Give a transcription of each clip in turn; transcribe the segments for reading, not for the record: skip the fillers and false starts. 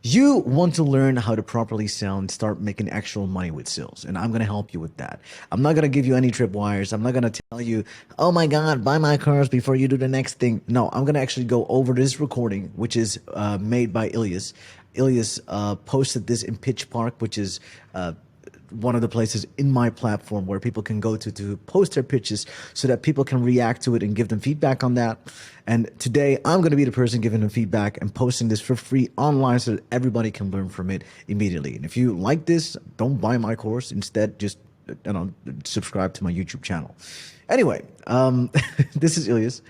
You want to learn how to properly sell and start making actual money with sales, and I'm going to help you with that. I'm not going to give you any tripwires. I'm not going to tell you, oh my God, buy my course before you do the next thing. No, I'm going to actually go over this recording, which is made by Ilyas. Ilyas posted this in Pitch Park, which is one of the places in my platform where people can go to post their pitches so that people can react to it and give them feedback on that. And today I'm going to be the person giving them feedback and posting this for free online so that everybody can learn from it immediately. And if you like this, don't buy my course. Instead, just subscribe to my YouTube channel. Anyway, this is Ilyas.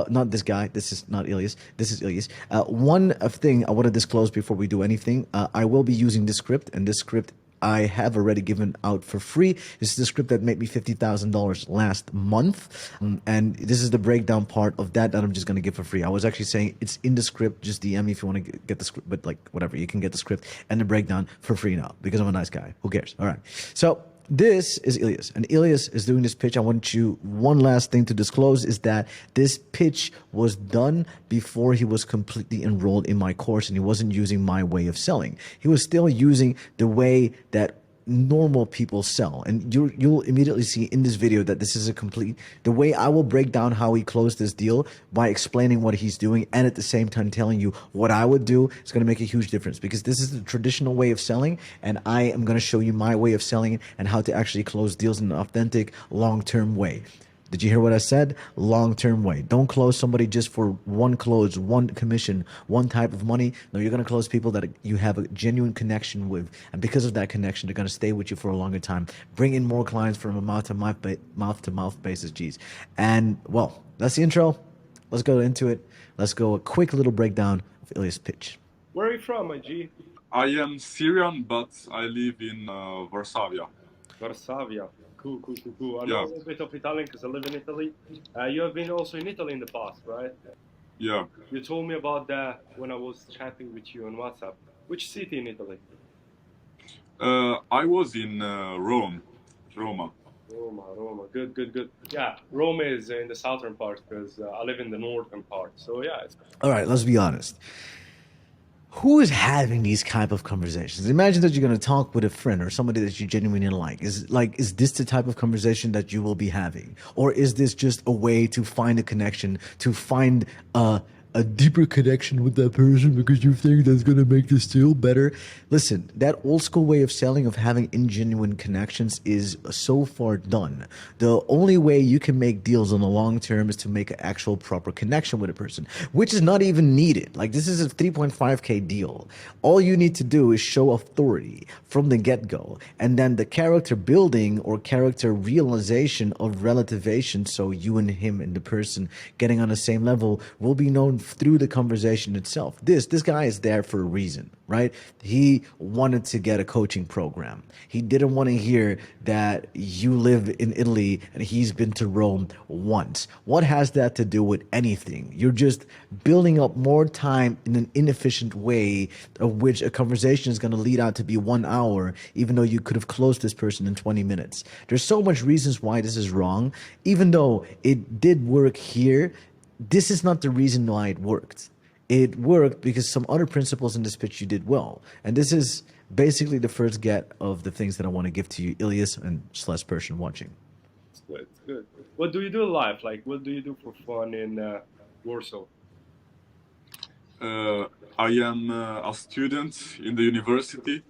Not this guy. This is not Ilyas. This is Ilyas. One thing I want to disclose before we do anything, I will be using this script, and this script I have already given out for free. This is the script that made me $50,000 last month. And this is the breakdown part of that I'm just going to give for free. I was actually saying it's in the script. Just DM me if you want to get the script, but like whatever, you can get the script and the breakdown for free now because I'm a nice guy. Who cares? All right. So this is Ilyas, and Ilyas is doing this pitch. I want you, one last thing to disclose is that this pitch was done before he was completely enrolled in my course, and he wasn't using my way of selling. He was still using the way that normal people sell, and you'll immediately see in this video that this is the way I will break down how he closed this deal by explaining what he's doing and at the same time telling you what I would do. Is going to make a huge difference because this is the traditional way of selling, and I am going to show you my way of selling and how to actually close deals in an authentic long-term way. Did you hear what I said? Long-term way. Don't close somebody just for one close, one commission, one type of money. No, you're going to close people that you have a genuine connection with. And because of that connection, they're going to stay with you for a longer time. Bring in more clients from a mouth-to-mouth basis, geez. And, well, that's the intro. Let's go into it. Let's go a quick little breakdown of Ilyas' pitch. Where are you from, my G? I am Syrian, but I live in Varsavia. Varsavia. Cool. I know a little bit of Italian because I live in Italy. You have been also in Italy in the past, right? Yeah. You told me about that when I was chatting with you on WhatsApp. Which city in Italy? I was in Roma. Roma. Good. Yeah, Rome is in the southern part because I live in the northern part. So yeah. All right, let's be honest. Who is having these type of conversations? Imagine that you're going to talk with a friend or somebody that you genuinely like. Is this the type of conversation that you will be having? Or is this just a way to find a connection, to find a deeper connection with that person because you think that's going to make this deal better? Listen, that old school way of selling, of having ingenuine connections, is so far done. The only way you can make deals on the long term is to make an actual proper connection with a person, which is not even needed. Like, this is a 3.5K deal. All you need to do is show authority from the get-go, and then the character building or character realization of relativation, so you and him and the person getting on the same level, will be known through the conversation itself. This guy is there for a reason, right? He wanted to get a coaching program. He didn't want to hear that you live in Italy and he's been to Rome once. What has that to do with anything? You're just building up more time in an inefficient way, of which a conversation is going to lead out to be 1 hour, even though you could have closed this person in 20 minutes. There's so much reasons why this is wrong. Even though it did work here, this is not the reason why it worked. It worked because some other principles in this pitch you did well. And this is basically the first get of the things that I want to give to you, Ilyas and / person watching. It's good. What do you do in life? Like, what do you do for fun in Warsaw? I am a student in the university.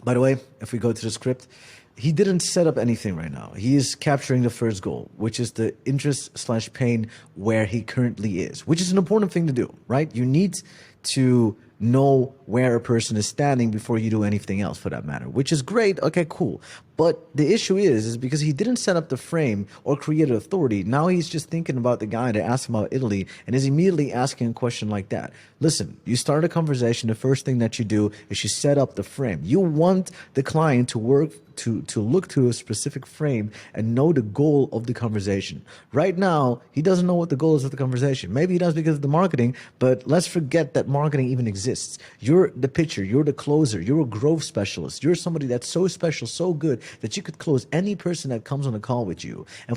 By the way, if we go to the script, he didn't set up anything right now. He is capturing the first goal, which is the interest / pain where he currently is, which is an important thing to do, right? You need to know where a person is standing before you do anything else, for that matter, which is great. Okay, cool. But the issue is because he didn't set up the frame or create an authority. Now he's just thinking about the guy that asked him about Italy and is immediately asking a question like that. Listen, you start a conversation. The first thing that you do is you set up the frame. You want the client to work to look to a specific frame and know the goal of the conversation. Right now, he doesn't know what the goal is of the conversation. Maybe he does because of the marketing, but let's forget that marketing even exists. exists. You're the pitcher, you're the closer, you're a growth specialist. You're somebody that's so special, so good that you could close any person that comes on a call with you. And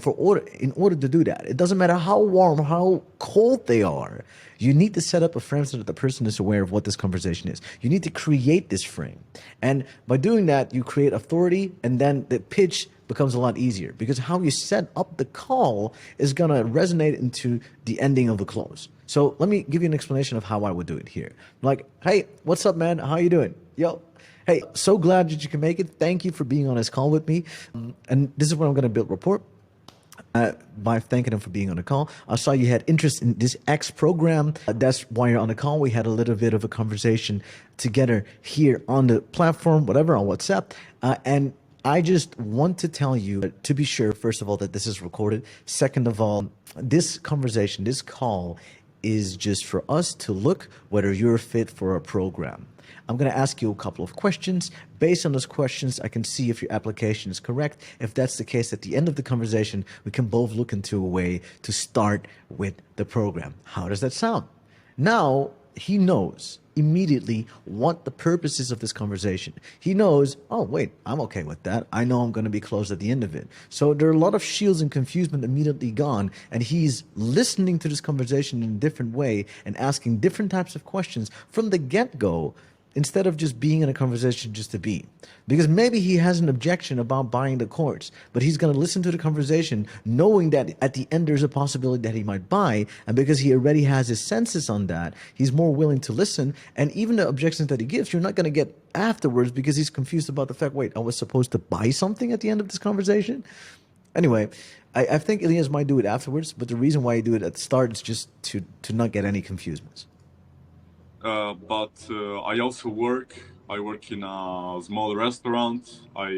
in order to do that, it doesn't matter how warm, how cold they are. You need to set up a frame so that the person is aware of what this conversation is. You need to create this frame. And by doing that, you create authority, and then the pitch becomes a lot easier because how you set up the call is going to resonate into the ending of the close. So let me give you an explanation of how I would do it here. Like, hey, what's up, man? How you doing? Yo. Hey, so glad that you can make it. Thank you for being on this call with me. And this is where I'm going to build rapport. By thanking him for being on the call. I saw you had interest in this X program. That's why you're on the call. We had a little bit of a conversation together here on the platform, whatever, on WhatsApp. And I just want to tell you, to be sure, first of all, that this is recorded. Second of all, this conversation, this call is just for us to look whether you're fit for a program. I'm going to ask you a couple of questions. Based on those questions, I can see if your application is correct. If that's the case, at the end of the conversation, we can both look into a way to start with the program. How does that sound? Now, he knows immediately what the purpose is of this conversation. He knows, oh, wait, I'm okay with that. I know I'm going to be closed at the end of it. So there are a lot of shields and confusion immediately gone, and he's listening to this conversation in a different way and asking different types of questions from the get-go, instead of just being in a conversation just to be. Because maybe he has an objection about buying the course, but he's going to listen to the conversation knowing that at the end there's a possibility that he might buy, and because he already has his senses on that, he's more willing to listen, and even the objections that he gives, you're not going to get afterwards because he's confused about the fact, wait, I was supposed to buy something at the end of this conversation? Anyway, I think Ilyas might do it afterwards, but the reason why he do it at the start is just to not get any confusions. But I also work. I work in a small restaurant. I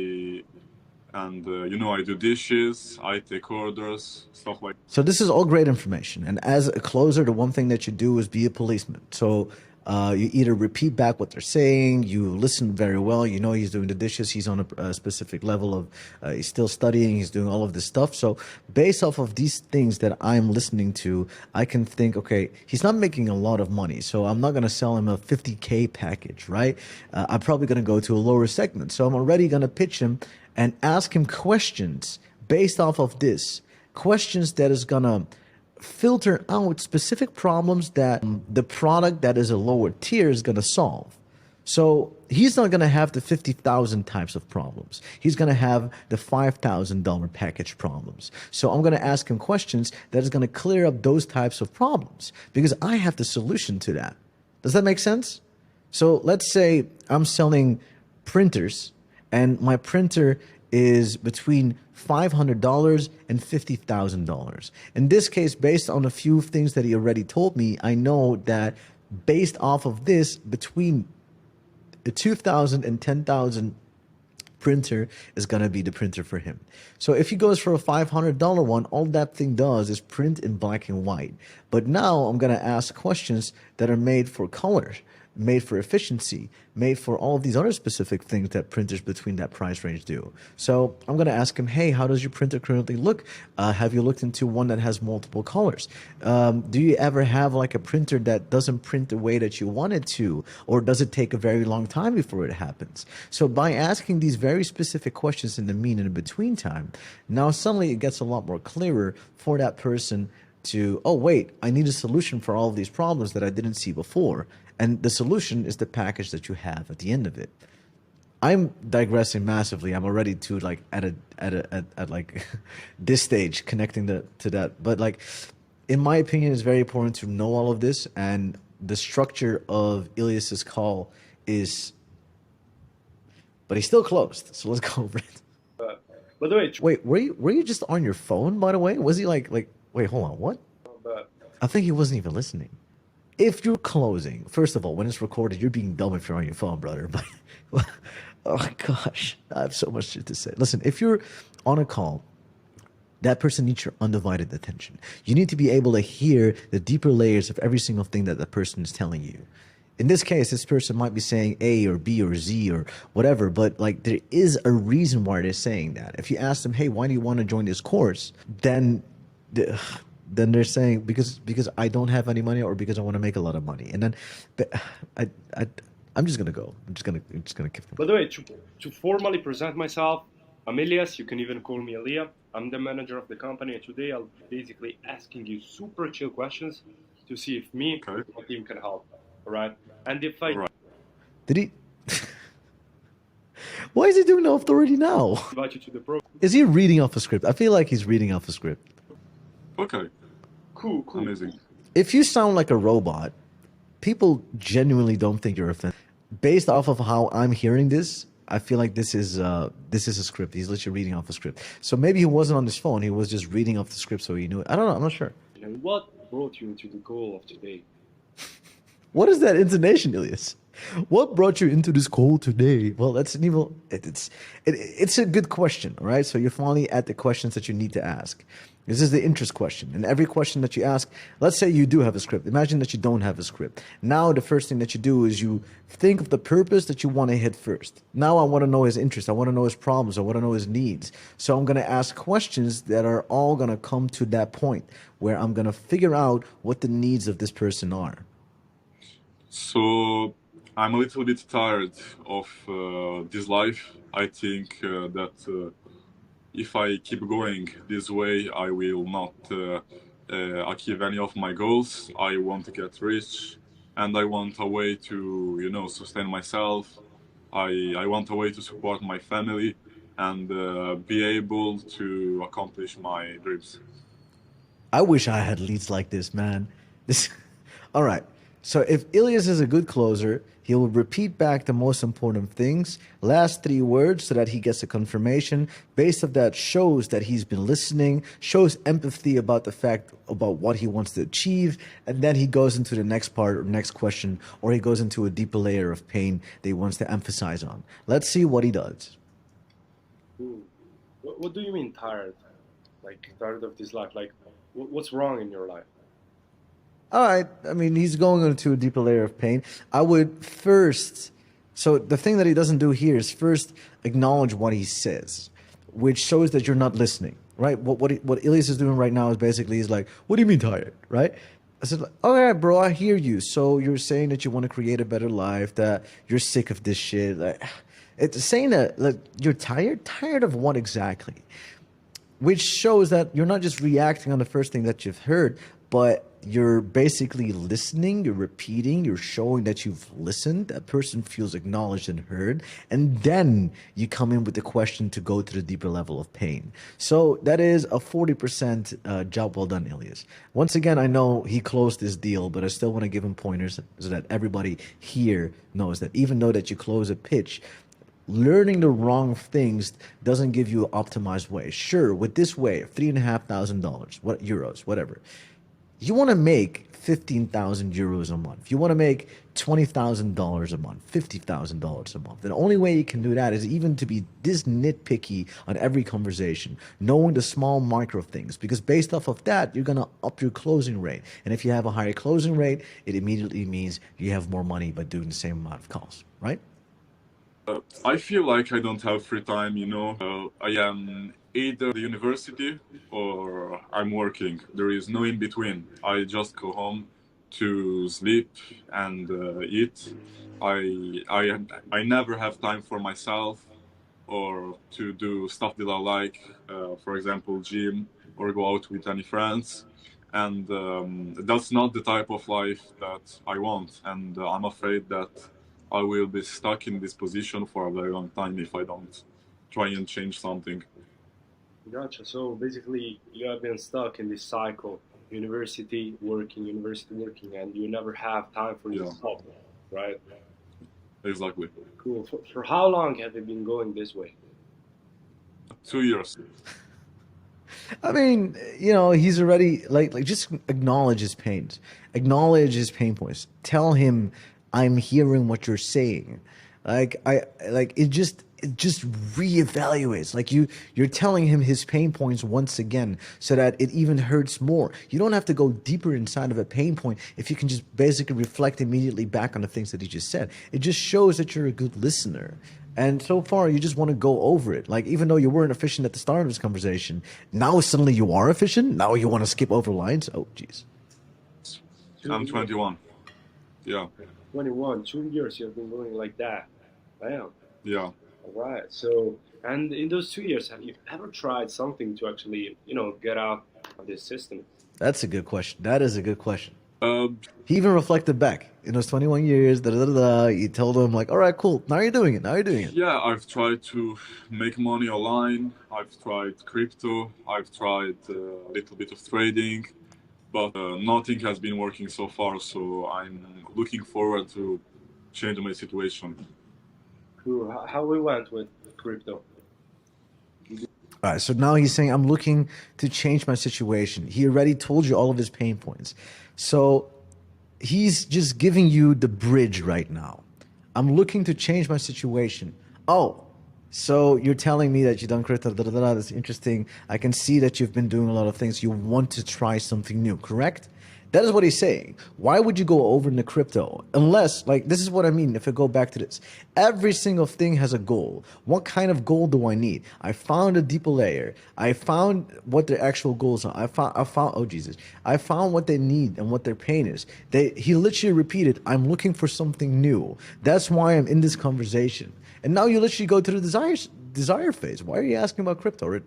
do dishes. I take orders, stuff like. So this is all great information. And as a closer, the one thing that you do is be a policeman. So you either repeat back what they're saying, you listen very well, you know he's doing the dishes, he's on a specific level of, he's still studying, he's doing all of this stuff. So based off of these things that I'm listening to, I can think, okay, he's not making a lot of money, so I'm not going to sell him a 50K package, right? I'm probably going to go to a lower segment. So I'm already going to pitch him and ask him questions based off of this. Questions that is going to filter out specific problems that the product that is a lower tier is going to solve. So he's not going to have the 50,000 types of problems. He's going to have the $5,000 package problems. So I'm going to ask him questions that is going to clear up those types of problems because I have the solution to that. Does that make sense? So let's say I'm selling printers and my printer is between $500 and $50,000. In this case, based on a few things that he already told me, I know that based off of this, between the 2,000 and 10,000 printer is going to be the printer for him. So if he goes for a $500 one, all that thing does is print in black and white. But now I'm going to ask questions that are made for color, made for efficiency, made for all of these other specific things that printers between that price range do. So I'm going to ask him, hey, how does your printer currently look? Have you looked into one that has multiple colors? Do you ever have like a printer that doesn't print the way that you want it to? Or does it take a very long time before it happens? So by asking these very specific questions in the mean and in between time, now suddenly it gets a lot more clearer for that person to, oh, wait, I need a solution for all of these problems that I didn't see before. And the solution is the package that you have at the end of it. I'm digressing massively. I'm already to like at like this stage connecting to that. But like, in my opinion, it's very important to know all of this. And the structure of Ilyas's call is, but he's still closed. So let's go over it. By the way, Wait, were you just on your phone? By the way, was he like wait, hold on, what? I think he wasn't even listening. If you're closing, first of all, when it's recorded, you're being dumb if you're on your phone, brother. But oh my gosh, I have so much shit to say. Listen, if you're on a call, that person needs your undivided attention. You need to be able to hear the deeper layers of every single thing that that person is telling you. In this case, this person might be saying A or B or Z or whatever, but like there is a reason why they're saying that. If you ask them, hey, why do you want to join this course? Then then they're saying because I don't have any money or because I want to make a lot of money. And then, but I I'm just gonna go. I'm just gonna keep them. By the way, to formally present myself, I'm Ilyas. You can even call me Ilyas. I'm the manager of the company, and today I'll be basically asking you super chill questions to see if me Okay. or my team can help. All right? And if I All right. Did he? Why is he doing the authority now? invite you to the program, Is he reading off a script? I feel like he's reading off a script. Okay. cool. Amazing. If you sound like a robot, people genuinely don't think you're offended. Based off of how I'm hearing this, I feel like this is a script. He's literally reading off a script. So maybe he wasn't on his phone. He was just reading off the script, so he knew it. I don't know. I'm not sure. And what brought you into the goal of today? What is that intonation, Ilyas? What brought you into this call today? Well, that's an evil. It's a good question, all right? So you're finally at the questions that you need to ask. This is the interest question. And every question that you ask, let's say you do have a script. Imagine that you don't have a script. Now the first thing that you do is you think of the purpose that you want to hit first. Now I want to know his interests. I want to know his problems. I want to know his needs. So I'm going to ask questions that are all going to come to that point where I'm going to figure out what the needs of this person are. So I'm a little bit tired of this life. I think that if I keep going this way, I will not achieve any of my goals. I want to get rich, and I want a way to, sustain myself. I want a way to support my family and be able to accomplish my dreams. I wish I had leads like this, man. This, all right. So if Ilyas is a good closer, he will repeat back the most important things, last 3 words, so that he gets a confirmation. Based of that, shows that he's been listening, shows empathy about the fact about what he wants to achieve, and then he goes into the next part or next question, or he goes into a deeper layer of pain that he wants to emphasize on. Let's see what he does. Cool. What do you mean tired? Like tired of this life? Like what's wrong in your life? All right. I mean, he's going into a deeper layer of pain. I would first. So the thing that he doesn't do here is first acknowledge what he says, which shows that you're not listening, right? What Ilyas is doing right now is basically he's like, "What do you mean tired?" Right? I said, "All right, bro, I hear you. So you're saying that you want to create a better life, that you're sick of this shit. Like, it's saying that like, you're tired. Tired of what exactly?" Which shows that you're not just reacting on the first thing that you've heard, but you're basically listening, you're repeating, you're showing that you've listened, that person feels acknowledged and heard, and then you come in with the question to go to the deeper level of pain. So that is a 40% job well done, Ilyas. Once again, I know he closed this deal, but I still want to give him pointers so that everybody here knows that even though that you close a pitch, learning the wrong things doesn't give you an optimized way. Sure, with this way, $3,500, what euros, whatever. You want to make 15,000 euros a month. You want to make $20,000 a month, $50,000 a month. And the only way you can do that is even to be this nitpicky on every conversation, knowing the small micro things, because based off of that, you're going to up your closing rate. And if you have a higher closing rate, it immediately means you have more money by doing the same amount of calls, right? I feel like I don't have free time, I am either at the university or I'm working. There is no in between. I just go home to sleep and eat. I never have time for myself or to do stuff that I like, for example, gym or go out with any friends. And that's not the type of life that I want. And I'm afraid that I will be stuck in this position for a very long time if I don't try and change something. Gotcha. So basically, you have been stuck in this cycle: university working, and you never have time for Yeah. yourself, right? Exactly. Cool. For how long have you been going this way? 2 years. I mean, he's already like just acknowledge his pains, acknowledge his pain points. Tell him, I'm hearing what you're saying. It just reevaluates. Like you're telling him his pain points once again, so that it even hurts more. You don't have to go deeper inside of a pain point if you can just basically reflect immediately back on the things that he just said. It just shows that you're a good listener. And so far, you just want to go over it. Like, even though you weren't efficient at the start of this conversation, now suddenly you are efficient. Now you want to skip over lines. Oh, jeez. I'm 21. Yeah. 21, 2 years you've been going like that. Damn. Yeah. All right. So, and in those 2 years, have you ever tried something to actually, get out of this system? That's a good question. That is a good question. Uh, He even reflected back in those 21 years. Da, da, da, da, he told him, like, all right, cool. Now you're doing it. Now you're doing it. yeah, I've tried to make money online. I've tried crypto. I've tried a little bit of trading, but nothing has been working so far. So I'm looking forward to change my situation. Cool. How we went with crypto? All right, so now he's saying, I'm looking to change my situation. He already told you all of his pain points. So he's just giving you the bridge right now. I'm looking to change my situation. Oh, so you're telling me that you've done crypto, da, da, da, da, that's interesting. I can see that you've been doing a lot of things. You want to try something new, correct? That is what he's saying. Why would you go over into crypto? Unless, like, this is what I mean. If I go back to this, every single thing has a goal. What kind of goal do I need? I found a deeper layer. I found what their actual goals are. I found, oh Jesus. I found what they need and what their pain is. He literally repeated, I'm looking for something new. That's why I'm in this conversation. And now you literally go to the desire phase. Why are you asking about crypto?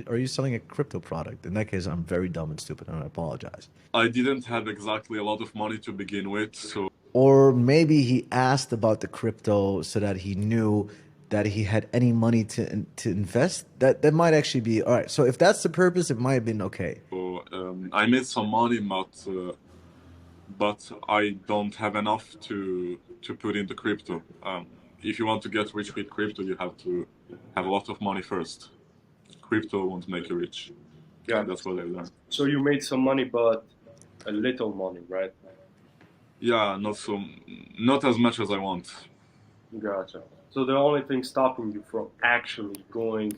Are you selling a crypto product? In that case, I'm very dumb and stupid, and I apologize. I didn't have exactly a lot of money to begin with, so Or maybe he asked about the crypto so that he knew that he had any money to invest. That might actually be all right. So if that's the purpose, it might have been okay. I made some money, but I don't have enough to put into crypto. If you want to get rich with crypto, you have to have a lot of money first. Crypto won't make you rich. Yeah. That's what I've learned. So you made some money, but a little money, right? Yeah, not as much as I want. Gotcha. So the only thing stopping you from actually going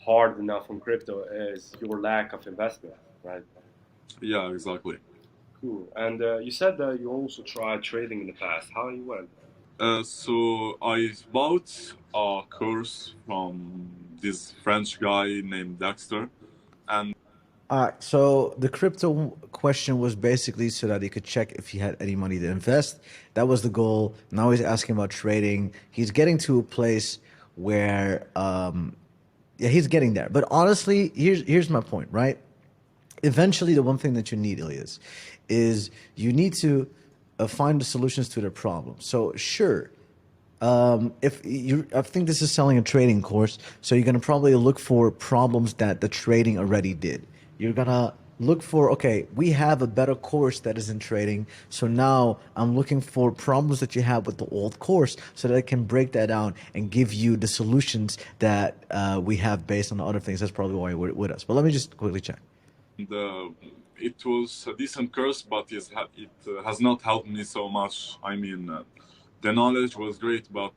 hard enough on crypto is your lack of investment, right? Yeah, exactly. Cool. And you said that you also tried trading in the past. How you went? So I bought a course from this French guy named Dexter, and All right. So the crypto question was basically so that he could check if he had any money to invest. That was the goal. Now he's asking about trading. He's getting to a place where, yeah, he's getting there. But honestly, here's my point, right? Eventually, the one thing that you need, Ilyas, is you need to find the solutions to their problems. So sure, if you, I think this is selling a trading course, so you're gonna probably look for problems that the trading already did. You're gonna look for, okay, we have a better course that is in trading, so now I'm looking for problems that you have with the old course, so that I can break that down and give you the solutions that we have based on the other things. That's probably why you're with us. But let me just quickly check. it was a decent course, but it has not helped me so much. I mean, the knowledge was great, but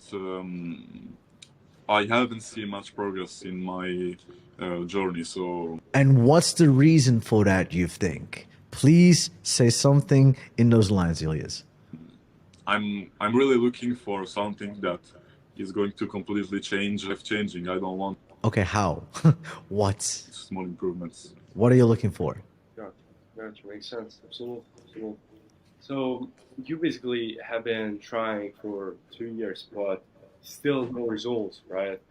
I haven't seen much progress in my journey. So, And what's the reason for that, you think? Please say something in those lines, Ilyas. I'm really looking for something that is going to completely change, life changing. I don't want Okay, how? What? small improvements. What are you looking for? Gotcha. Makes sense. Absolutely. Absolutely. So you basically have been trying for 2 years, but still no results, right?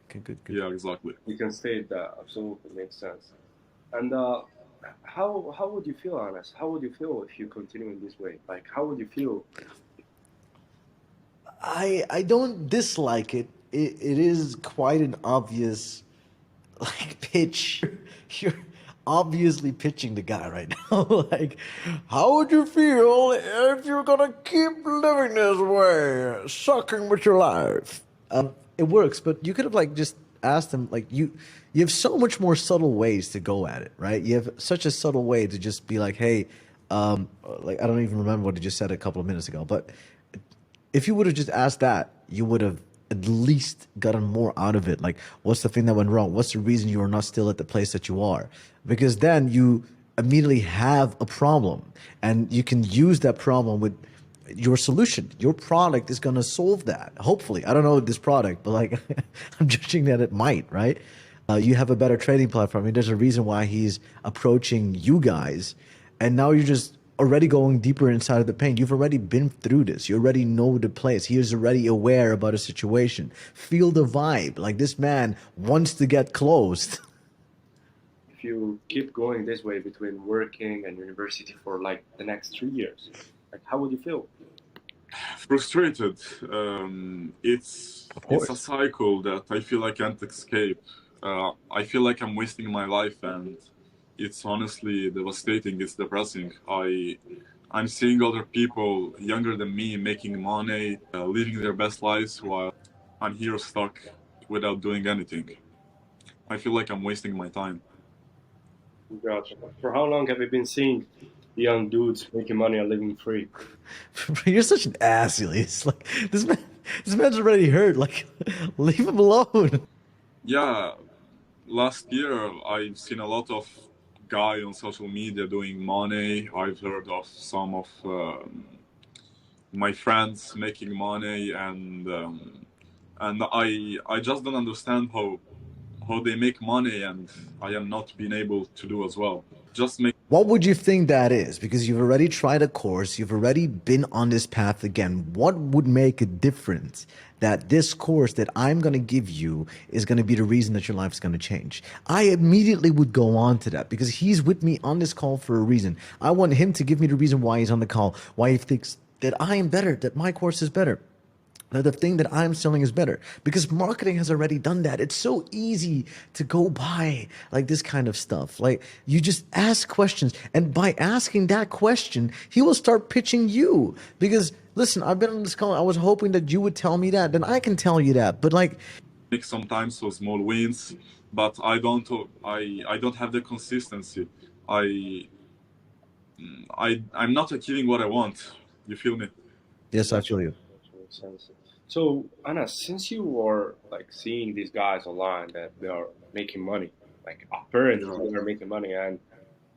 Okay, good. Yeah, exactly. You can state that. Absolutely makes sense. And how would you feel, Anas? How would you feel if you continue in this way? Like, how would you feel? I don't dislike it. It is quite an obvious like pitch. You're obviously pitching the guy right now. Like, how would you feel if you're gonna keep living this way, sucking with your life? It works, but you could have like just asked him like you have so much more subtle ways to go at it, right? You have such a subtle way to just be like, hey, like I don't even remember what he just said a couple of minutes ago, but if you would have just asked that, you would have at least gotten more out of it. Like, what's the thing that went wrong? What's the reason you are not still at the place that you are? Because then you immediately have a problem, and you can use that problem with your solution, your product is going to solve that. Hopefully, I don't know this product, but like I'm judging that it might, right? You have a better trading platform. I mean, there's a reason why he's approaching you guys, and now you're just already going deeper inside of the pain. You've already been through this. You already know the place. He is already aware about a situation. Feel the vibe. Like this man wants to get closed. If you keep going this way between working and university for like the next 3 years, like how would you feel? Frustrated. It's Of it's a course. cycle that I feel I can't escape. I feel like I'm wasting my life, and it's honestly devastating. It's depressing. I'm seeing other people younger than me making money, living their best lives, while I'm here stuck without doing anything. I feel like I'm wasting my time. Gotcha. For how long have you been seeing young dudes making money and living free? You're such an ass, Ilyas. Like this man's already hurt. Like, leave him alone. Yeah, last year I've seen a lot of guy on social media doing money. I've heard of some of my friends making money, and I just don't understand how they make money, and I am not being able to do as well. Just make What would you think that is? Because you've already tried a course, you've already been on this path again. What would make a difference that this course that I'm going to give you is going to be the reason that your life is going to change? I immediately would go on to that because he's with me on this call for a reason. I want him to give me the reason why he's on the call, why he thinks that I am better, that my course is better, that the thing that I'm selling is better, because marketing has already done that. It's so easy to go by like this kind of stuff. Like you just ask questions, and by asking that question, he will start pitching you. Because listen, I've been on this call. I was hoping that you would tell me that, then I can tell you that. But like, sometimes so small wins, but I don't have the consistency. I I'm not achieving what I want. You feel me? yes, I Gotcha. feel you. Gotcha. Makes sense. So, Anna, since you are like seeing these guys online that they are making money, like apparently Yeah. they are making money, and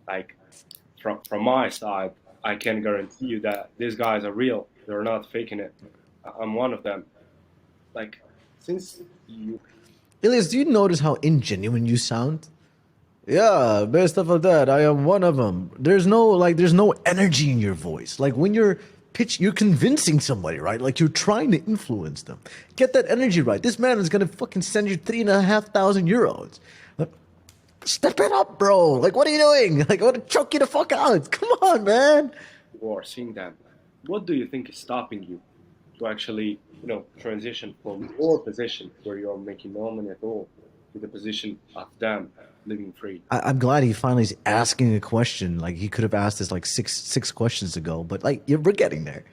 like from my side, I can guarantee you that these guys are real. They're not faking it. I'm one of them. Like, since you Ilyas, do you notice how ingenuine you sound? Yeah, based off of that, I am one of them. There's no energy in your voice. Like when you're you're convincing somebody, right? Like you're trying to influence them. Get that energy right. This man is gonna fucking send you 3,500 euros. Like, step it up, bro. Like what are you doing? Like I want to choke you the fuck out. Come on, man. are seeing them, what do you think is stopping you to actually, transition from your position where you're making no money at all to the position of them living free? I'm glad he finally is asking a question. Like he could have asked this like six questions ago, but like we're getting there.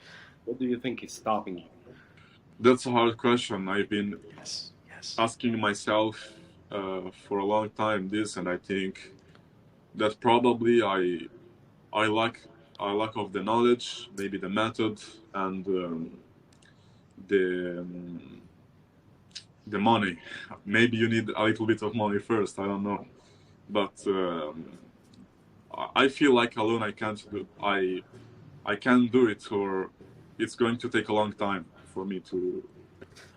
What do you think is stopping you? That's a hard question. I've been Yes, yes. asking myself for a long time this, and I think that probably I lack I lack of the knowledge, maybe the method, and the the money. Maybe you need a little bit of money first. I don't know, but I feel like alone I can't do it, or it's going to take a long time for me to.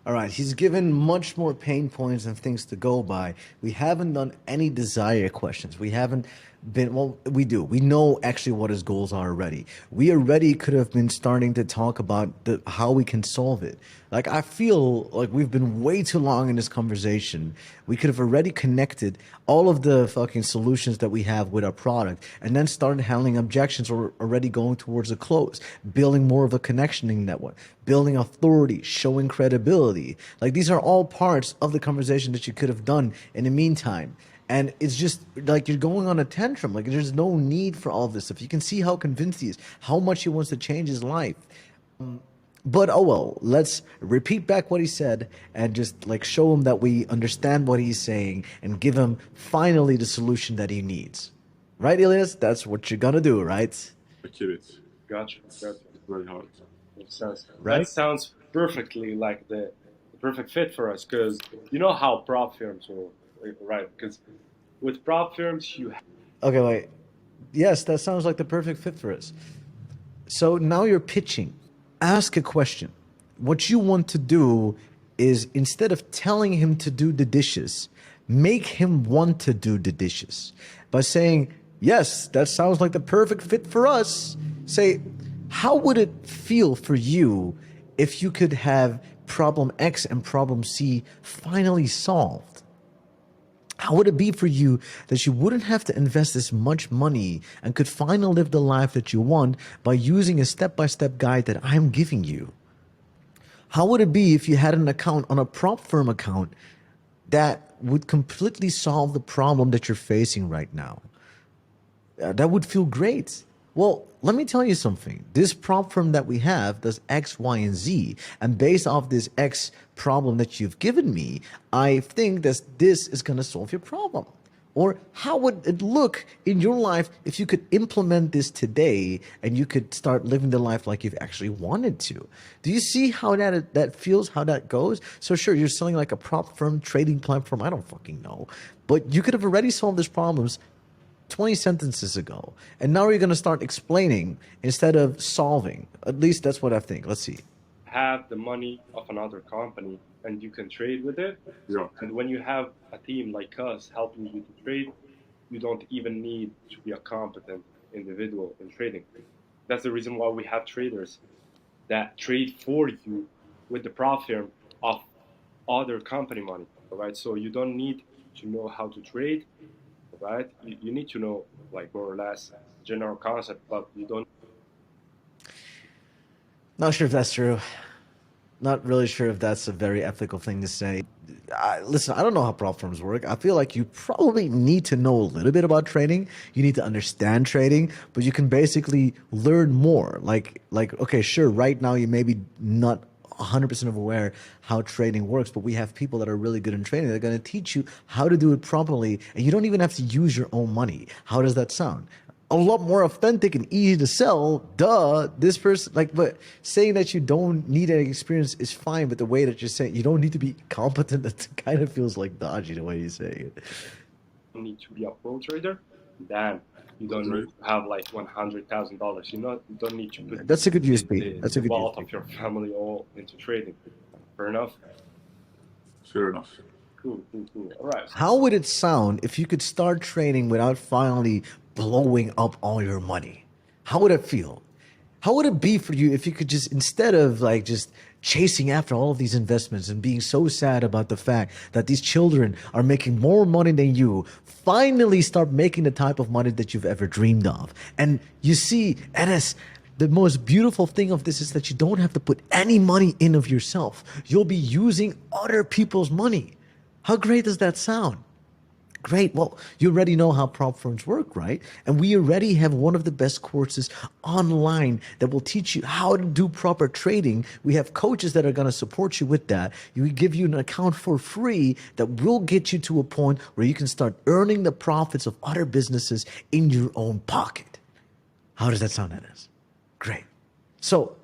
All right, he's given much more pain points and things to go by. We haven't done any desire questions. We haven't been, well, we do. We know actually what his goals are already. We already could have been starting to talk about how we can solve it. Like, I feel like we've been way too long in this conversation. We could have already connected all of the fucking solutions that we have with our product and then started handling objections or already going towards a close, building more of a connectioning network, building authority, showing credibility. Like these are all parts of the conversation that you could have done in the meantime. And it's just like you're going on a tantrum. Like there's no need for all of this stuff. You can see how convinced he is, how much he wants to change his life. But oh well, let's repeat back what he said and just like show him that we understand what he's saying and give him finally the solution that he needs. Right, Ilyas? That's what you're gonna do, right? Achieve it. Gotcha. Gotcha. It's very hard. Makes sense. That Right? sounds perfectly like the perfect fit for us because you know how prop firms will, right? Because with prop firms, you Okay, wait. Yes, that sounds like the perfect fit for us. So now you're pitching. ask a question. What you want to do is, instead of telling him to do the dishes, make him want to do the dishes by saying, yes, that sounds like the perfect fit for us. Say, how would it feel for you if you could have problem X and problem C finally solved? How would it be for you that you wouldn't have to invest this much money and could finally live the life that you want by using a step-by-step guide that I'm giving you? How would it be if you had an account on a prop firm account that would completely solve the problem that you're facing right now? That would feel great. Well, let me tell you something. This prop firm that we have does X, Y, and Z. And based off this X problem that you've given me, I think that this is going to solve your problem. Or how would it look in your life if you could implement this today and you could start living the life like you've actually wanted to? Do you see how that feels, how that goes? So sure, you're selling like a prop firm, trading platform, I don't fucking know. But you could have already solved these problems 20 sentences ago. And now you're going to start explaining instead of solving. At least that's what I think. Let's see. Have the money of another company and you can trade with it. Yeah. And when you have a team like us helping you to trade, you don't even need to be a competent individual in trading. That's the reason why we have traders that trade for you with the profit firm of other company money. All right. So you don't need to know how to trade. Right? You need to know, like, more or less general concept, but you don't. Not sure if that's true. Not really sure if that's a very ethical thing to say. Listen, I don't know how prop firms work. I feel like you probably need to know a little bit about trading. You need to understand trading, but you can basically learn more. Like, okay, sure, right now you may be not 100% of aware how trading works, but we have people that are really good in trading. They're going to teach you how to do it properly, and you don't even have to use your own money. How does that sound? A lot more authentic and easy to sell. Duh. This person, like, but saying that you don't need any experience is fine, but the way that you're saying you don't need to be competent, that kind of feels like dodgy the way you say it. You need to be a pro trader, then you don't need to have like $100,000. You don't need to put that's a good USP. That's a good wealth USP. of your family all into trading. Fair enough. Fair enough. Cool. All right. How would it sound if you could start trading without finally blowing up all your money? How would it feel? How would it be for you if you could just, instead of like just chasing after all of these investments and being so sad about the fact that these children are making more money than you, finally start making the type of money that you've ever dreamed of? And you see, Enes, the most beautiful thing of this is that you don't have to put any money in of yourself. You'll be using other people's money. How great does that sound? Great. Well, you already know how prop firms work, right? And we already have one of the best courses online that will teach you how to do proper trading. We have coaches that are going to support you with that. We give you an account for free that will get you to a point where you can start earning the profits of other businesses in your own pocket. How does that sound, Enes? Great. So,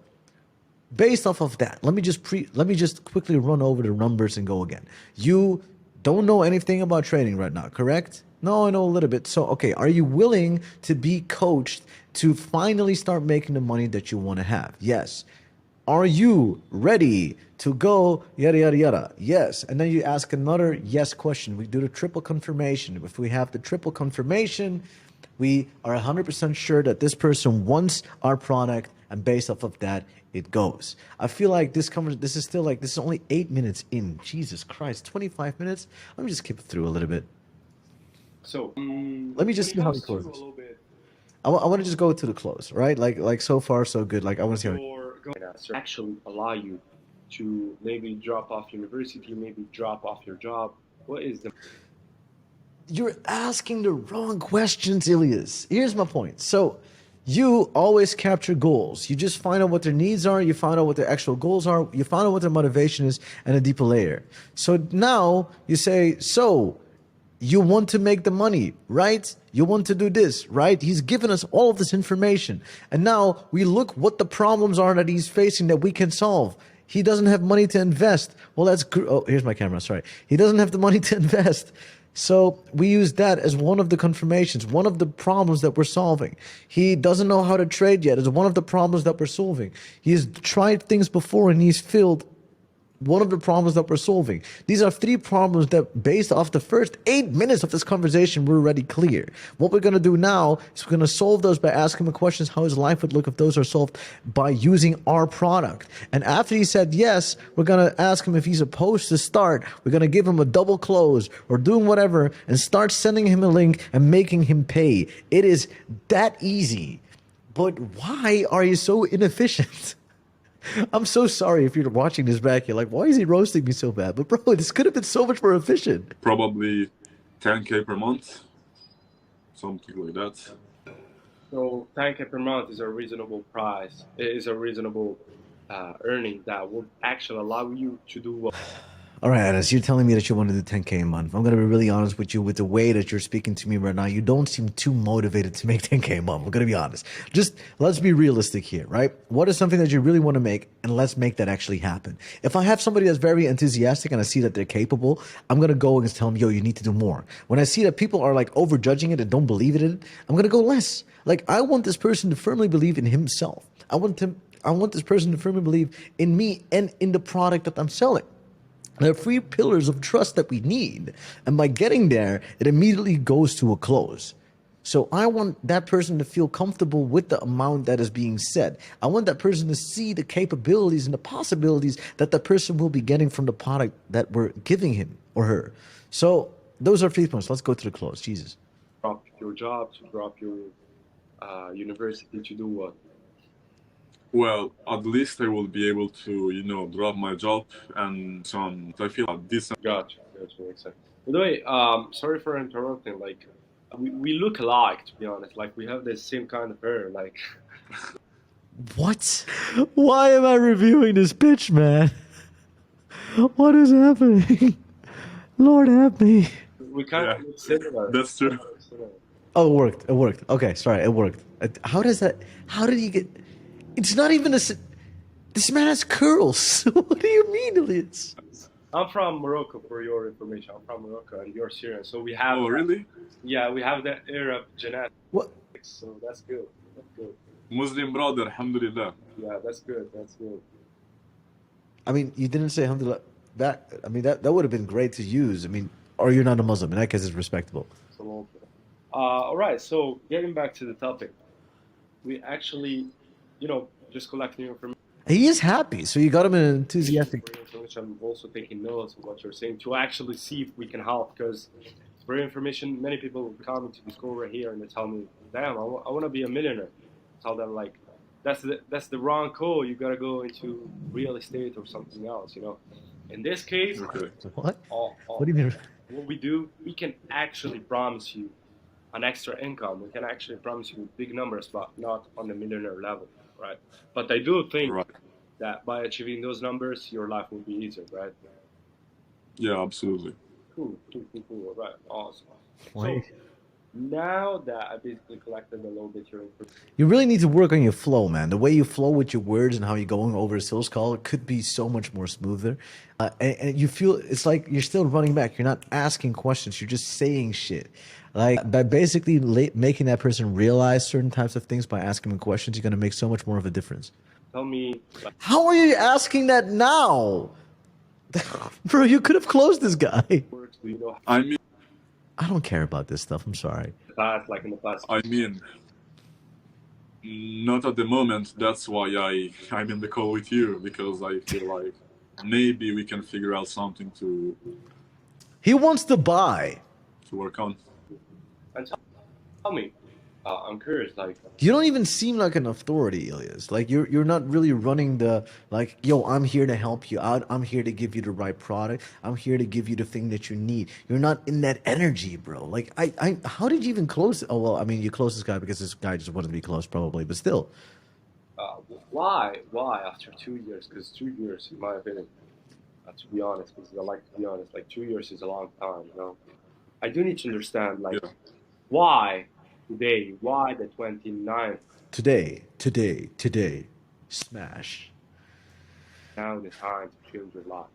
based off of that, let me just quickly run over the numbers and go again. You don't know anything about trading right now, correct? No, I know a little bit. So, okay, are you willing to be coached to finally start making the money that you want to have? Yes. Are you ready to go yada, yada, yada? Yes. And then you ask another yes question. We do the triple confirmation. If we have the triple confirmation, we are 100% sure that this person wants our product, and based off of that, it goes. I feel like this is only 8 minutes in. Jesus Christ, 25 minutes? Let me just skip through a little bit. So Let me just see how it closes. I want to just go to the close, right? Like so far so good. Like I want to see how actually allow you to maybe drop off university, maybe drop off your job. What is the You're asking the wrong questions, Ilyas. Here's my point. So you always capture goals. You just find out what their needs are. You find out what their actual goals are. You find out what their motivation is and a deeper layer. So now you say, so you want to make the money, right? You want to do this, right? He's given us all of this information. And now we look what the problems are that he's facing that we can solve. He doesn't have money to invest. Well, that's oh, here's my camera. Sorry. He doesn't have the money to invest. So we use that as one of the confirmations, one of the problems that we're solving. He doesn't know how to trade yet. It's one of the problems that we're solving. He's tried things before and he's failed. One of the problems that we're solving. These are 3 problems that, based off the first 8 minutes of this conversation, we're already clear. What we're going to do now is we're going to solve those by asking him questions how his life would look if those are solved by using our product. And after he said yes, we're going to ask him if he's opposed to start. We're going to give him a double close or doing whatever and start sending him a link and making him pay. It is that easy. But why are you so inefficient? I'm so sorry if you're watching this back. You're like, why is he roasting me so bad? But bro, this could have been so much more efficient. Probably 10K per month, something like that. So 10K per month is a reasonable price. It is a reasonable earning that would actually allow you to do what. All right, Anas, you're telling me that you want to do 10K a month. I'm going to be really honest with you. With the way that you're speaking to me right now, you don't seem too motivated to make 10K a month. I'm going to be honest. Just let's be realistic here, right? What is something that you really want to make, and let's make that actually happen. If I have somebody that's very enthusiastic and I see that they're capable, I'm going to go and tell them, yo, you need to do more. When I see that people are like overjudging it and don't believe in it, I'm going to go less. Like, I want this person to firmly believe in himself. I want this person to firmly believe in me and in the product that I'm selling. There are 3 pillars of trust that we need. And by getting there, it immediately goes to a close. So I want that person to feel comfortable with the amount that is being said. I want that person to see the capabilities and the possibilities that the person will be getting from the product that we're giving him or her. So those are 3 points. Let's go to the close. Jesus. Drop your job, to drop your university, to do what? Well, at least I will be able to, drop my job and so on. I feel decent. Gotcha, makes sense. By the way, sorry for interrupting. Like, we look alike, to be honest. Like, we have the same kind of hair. Like, What? Why am I reviewing this pitch, man? What is happening? Lord help me. we kind of look similar. That's true. Oh, it worked. It worked. Okay, sorry, it worked. How did he get... It's not even this man has curls. What do you mean, Ilyas? I'm from Morocco, for your information. I'm from Morocco, and you're Syrian. So we have... Oh, really? Yeah, we have that Arab genetics. What? So that's good. That's good. Muslim brother, alhamdulillah. Yeah, that's good. That's good. I mean, you didn't say alhamdulillah back. I mean, that would have been great to use. I mean, or you're not a Muslim. In that case, it's respectable. So, all right. So getting back to the topic, we actually, just collecting information. He is happy, so you got him an enthusiastic... I'm also taking notes of what you're saying to actually see if we can help, because it's very information. Many people come to Discord right here and they tell me, damn, I want to be a millionaire. Tell them, like, that's the wrong call. You got to go into real estate or something else, In this case, Okay. What? what do you mean? What we do, we can actually promise you an extra income. We can actually promise you big numbers, but not on the millionaire level, right? But I do think Right. that by achieving those numbers, your life will be easier, right? Yeah, absolutely. Cool. All right, awesome. Why? So now that I basically collected a little bit your information, You really need to work on your flow, man. The way you flow with your words and how you're going over a sales call could be so much more smoother. And you feel it's like you're still running back. You're not asking questions. You're just saying shit. Like, by basically making that person realize certain types of things by asking them questions, you're going to make so much more of a difference. tell me, like, How are you asking that now? Bro, you could have closed this guy. works, do you know I mean, I don't care about this stuff. I'm sorry. in the past? not at the moment. That's why I'm in the call with you, because I feel like maybe we can figure out something to He wants to buy. work on. And tell me, I'm curious, like, You don't even seem like an authority, Ilyas. Like, you're not really running the, like, yo, I'm here to help you out. I'm here to give you the right product. I'm here to give you the thing that you need. You're not in that energy, bro. Like, how did you even close? Oh, well, I mean, you closed this guy because this guy just wanted to be close, probably. But still, why after 2 years? Because 2 years, in my opinion, to be honest, because I like to be honest, like 2 years is a long time, I do need to understand, like, Yeah. why today, why the 29th, today, smash. now the time to change your life.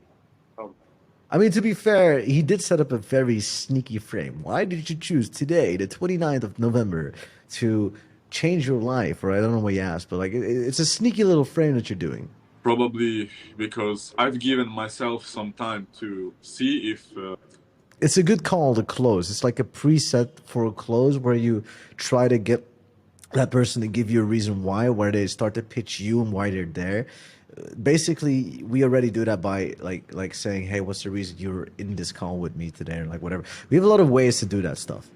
I mean, to be fair, he did set up a very sneaky frame. Why did you choose today, the 29th of November, to change your life? Or I don't know what you asked, but like it's a sneaky little frame that you're doing. Probably because I've given myself some time to see if It's a good call to close. It's like a preset for a close where you try to get that person to give you a reason why, where they start to pitch you and why they're there. Basically, we already do that by like saying, "Hey, what's the reason you're in this call with me today?" or like whatever. We have a lot of ways to do that stuff.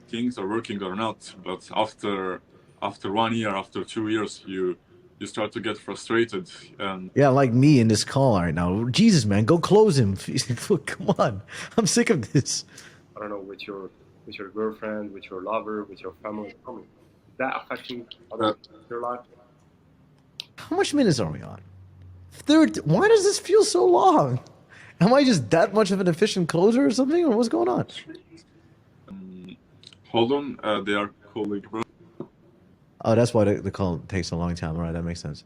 things are working or not. But after 1 year, after 2 years, you start to get frustrated, and Yeah, like me in this call right now. Jesus, man, go close him. Come on, I'm sick of this. I don't know, with your girlfriend, with your lover, with your family. Is that affecting other your life? How much minutes are we on? Third. Why does this feel so long? Am I just that much of an efficient closer or something, or what's going on? hold on, they are calling. Oh, that's why the call takes a long time. All right, that makes sense.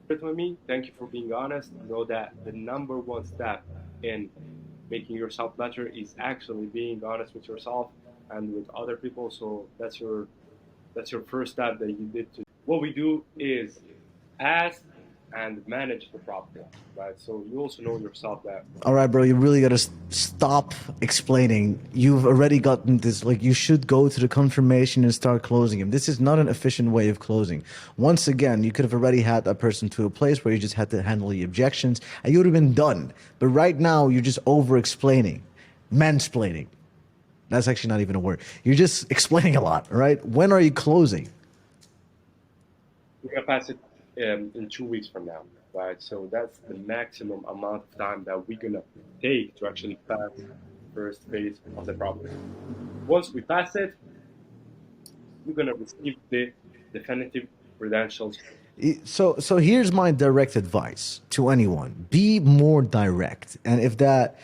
With me, thank you for being honest. Know that the number one step in making yourself better is actually being honest with yourself and with other people. So that's your first step that you did. What we do is ask and manage the problem, right? So you also know yourself that All right, bro, you really gotta stop explaining. You've already gotten this. Like, you should go to the confirmation and start closing him. This is not an efficient way of closing. Once again, you could have already had that person to a place where you just had to handle the objections and you would have been done. But right now, you're just over explaining, mansplaining. That's actually not even a word. You're just explaining a lot, all right? When are you closing? we're gonna pass it in 2 weeks from now, right? So that's the maximum amount of time that we're gonna take to actually pass the first phase of the problem. Once we pass it, you're gonna receive the definitive credentials. So here's my direct advice to anyone: be more direct. And if that,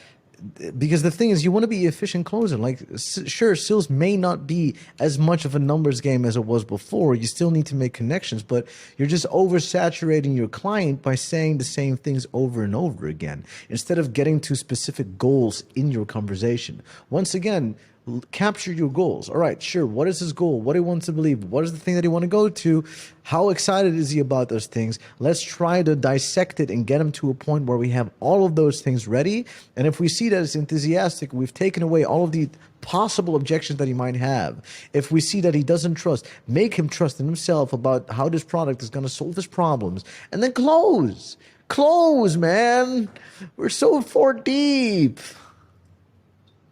because the thing is, you want to be efficient closer. Like, sure, sales may not be as much of a numbers game as it was before. You still need to make connections, but you're just oversaturating your client by saying the same things over and over again instead of getting to specific goals in your conversation. Once again, capture your goals. All right, sure. What is his goal? What he wants to believe? What is the thing that he want to go to? How excited is he about those things? Let's try to dissect it and get him to a point where we have all of those things ready. And if we see that it's enthusiastic, we've taken away all of the possible objections that he might have. If we see that he doesn't trust, make him trust in himself about how this product is going to solve his problems, and then close. Close, man. We're so far deep.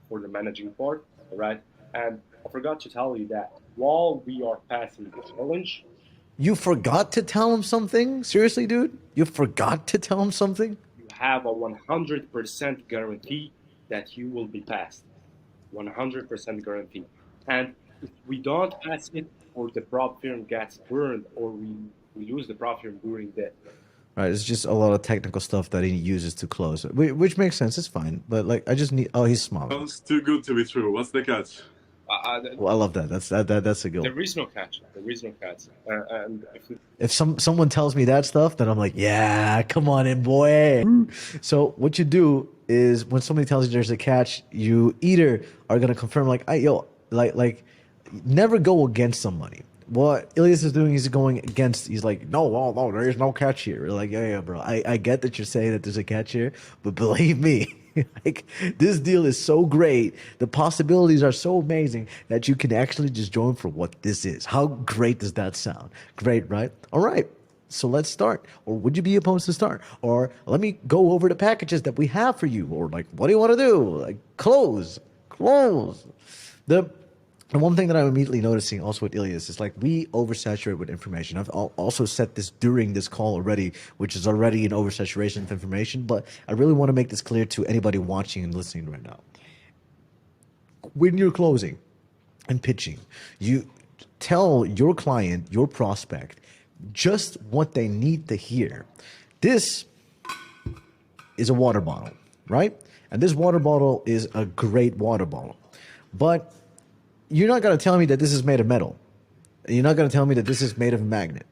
For the managing part, all right? And I forgot to tell you that while we are passing the challenge, You forgot to tell him something? Seriously, dude? You forgot to tell him something? you have a 100% guarantee that you will be passed. 100% guarantee. And if we don't pass it, or the prop firm gets burned, or we lose the prop firm during the Right, it's just a lot of technical stuff that he uses to close it, which makes sense. It's fine, but like, I just need. Oh, he's smiling. Sounds too good to be true. What's the catch? Well, I love that. That's a good one. there is no catch. There is no catch. And If someone tells me that stuff, then I'm like, yeah, come on in, boy. So what you do is when somebody tells you there's a catch, you either are gonna confirm like, like, never go against somebody. What Ilyas is doing is going against. He's like, no, there is no catch here. We're like, yeah, bro. I get that you're saying that there's a catch here, but believe me, like, this deal is so great. The possibilities are so amazing that you can actually just join for what this is. How great does that sound? Great, right? All right. So let's start. Or would you be opposed to start? Or let me go over the packages that we have for you. Or like, what do you want to do? Like, close. The one thing that I'm immediately noticing also with Ilyas is like we oversaturate with information. I've also said this during this call already, which is already an oversaturation of information, but I really want to make this clear to anybody watching and listening right now. When you're closing and pitching, you tell your client, your prospect, just what they need to hear. This is a water bottle, right? And this water bottle is a great water bottle. But you're not going to tell me that this is made of metal. You're not going to tell me that this is made of a magnet.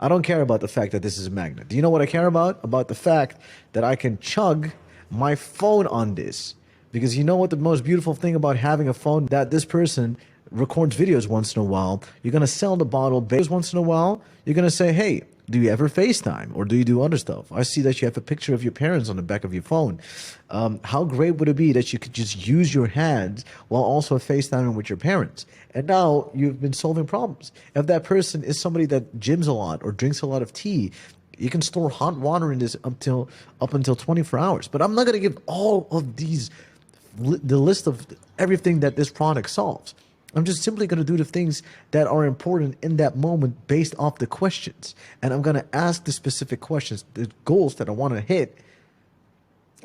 I don't care about the fact that this is a magnet. Do you know what I care about? About the fact that I can chug my phone on this. Because you know what the most beautiful thing about having a phone, that this person records videos once in a while. You're going to sell the bottle once in a while. You're going to say, hey, do you ever FaceTime or do you do other stuff? I see that you have a picture of your parents on the back of your phone. How great would it be that you could just use your hands while also FaceTiming with your parents? And now you've been solving problems. If that person is somebody that gyms a lot or drinks a lot of tea, you can store hot water in this up until 24 hours. But I'm not going to give all of these, the list of everything that this product solves. I'm just simply going to do the things that are important in that moment based off the questions. And I'm going to ask the specific questions, the goals that I want to hit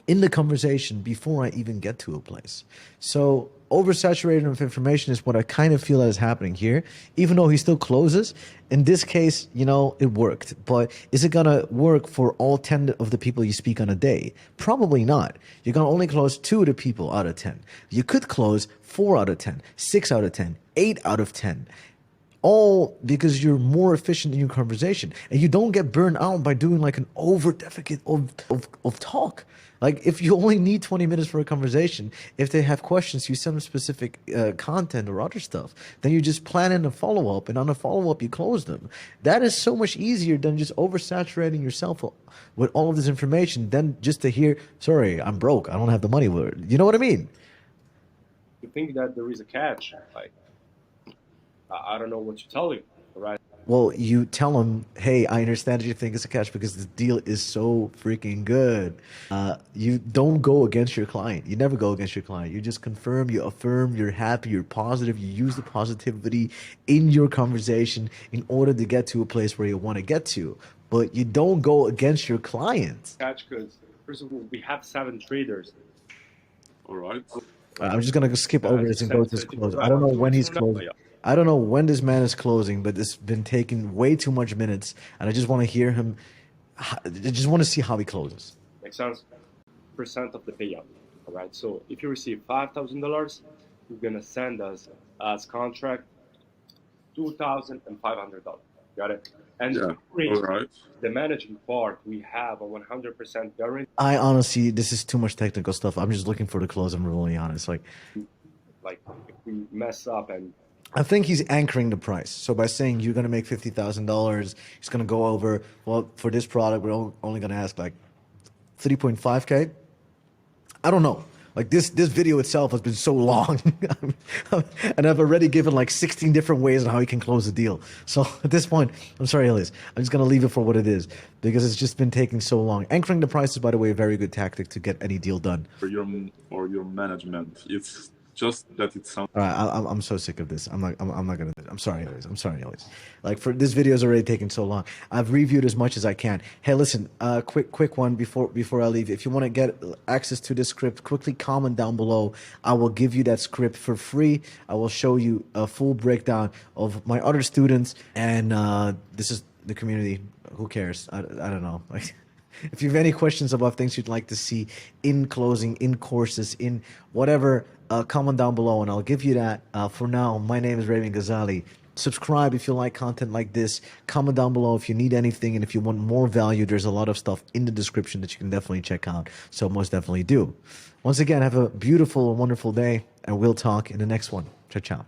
in the conversation before I even get to a place. So oversaturated with information is what I kind of feel is happening here, even though he still closes. In this case, you know, it worked. But is it going to work for all 10 of the people you speak on a day? Probably not. You're going to only close 2 of the people out of 10. You could close 4 out of 10, 6 out of 10, 8 out of 10. All because you're more efficient in your conversation. And you don't get burned out by doing like an over defecate of talk. Like if you only need 20 minutes for a conversation, if they have questions, you send them specific content or other stuff. Then you just plan in a follow-up, and on a follow-up, you close them. That is so much easier than just oversaturating yourself with all of this information than just to hear, sorry, I'm broke, I don't have the money. You know what I mean? You think that there is a catch? Like, I don't know what you're telling, right? Well, you tell them, hey, I understand that you think it's a catch because the deal is so freaking good. You don't go against your client. You never go against your client. You just confirm, you affirm, you're happy, you're positive. You use the positivity in your conversation in order to get to a place where you want to get to. But you don't go against your clients. Catch, because first of all, we have 7 traders. All right. I'm just going to skip over this and go to this close. I don't know when he's closing. I don't know when this man is closing, but it's been taking way too much minutes, and I just want to hear him. I just want to see how he closes. Makes sense? Percent of the payout. All right. So if you receive $5,000, you're gonna send us as contract $2,500. Got it? And Yeah. All right. the managing part, we have a 100% guarantee. I honestly, this is too much technical stuff. I'm just looking for the close. I'm really honest. Like If we mess up, and I think he's anchoring the price. So by saying you're going to make $50,000, he's going to go over, well, for this product, we're only going to ask like 3.5K. I don't know. Like this video itself has been so long and I've already given like 16 different ways on how you can close the deal. So at this point, I'm sorry, Ilyas, I'm just going to leave it for what it is because it's just been taking so long. Anchoring the price is, by the way, a very good tactic to get any deal done. For your management, it's just that it sounds. All right, I'm so sick of this. I'm not gonna. I'm sorry, Ilyas. Like for this video is already taking so long. I've reviewed as much as I can. Hey, listen, quick one before I leave. If you want to get access to this script, quickly comment down below. I will give you that script for free. I will show you a full breakdown of my other students, and this is the community. Who cares? I don't know. Like. If you have any questions about things you'd like to see in closing, in courses, in whatever, comment down below and I'll give you that. For now, my name is Raven Ghazali. Subscribe if you like content like this. Comment down below if you need anything, and if you want more value, there's a lot of stuff in the description that you can definitely check out. So most definitely do. Once again, have a beautiful and wonderful day, and we'll talk in the next one. Ciao, ciao.